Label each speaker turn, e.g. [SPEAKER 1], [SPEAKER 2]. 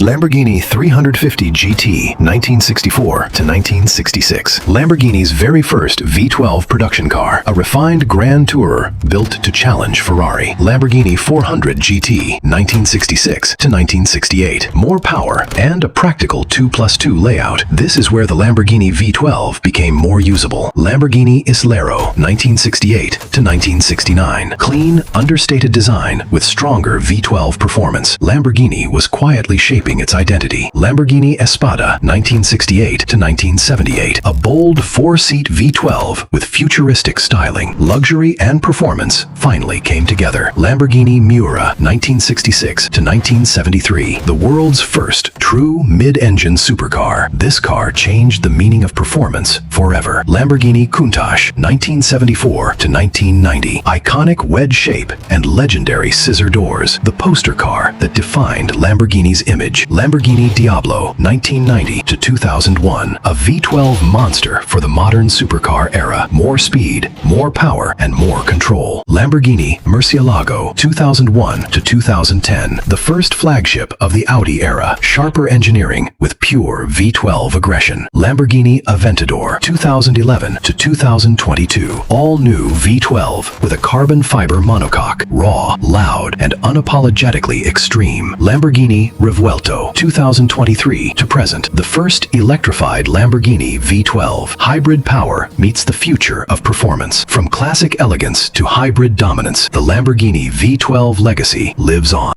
[SPEAKER 1] Lamborghini 350 GT 1964 to 1966. Lamborghini's very first V12 production car, a refined Grand Tourer built to challenge Ferrari. Lamborghini 400 GT 1966 to 1968. More power and a practical 2+2 layout. This is where the Lamborghini V12 became more usable. Lamborghini Islero 1968 to 1969. Clean, understated design with stronger V12 performance. Lamborghini was quietly shaping its identity. Lamborghini Espada 1968 to 1978. A bold four-seat V12 with futuristic styling, luxury and performance finally came together. Lamborghini Miura 1966 to 1973. The world's first true mid-engine supercar. This car changed the meaning of performance forever. Lamborghini Countach 1974 to 1990. Iconic wedge shape and legendary scissor doors. The poster car that defined Lamborghini's image. Lamborghini Diablo 1990 to 2001. A V12 monster for the modern supercar era. More speed, more power, and more control. Lamborghini Murciélago 2001 to 2010. The first flagship of the Audi era. Sharper engineering with pure V12 aggression. Lamborghini Aventador 2011 to 2022. All new V12 with a carbon fiber monocoque. Raw, loud, and unapologetically extreme. Lamborghini Revuelto 2023 to present. The first electrified Lamborghini V12. Hybrid power meets the future of performance. From classic elegance to hybrid dominance, the Lamborghini V12 legacy lives on.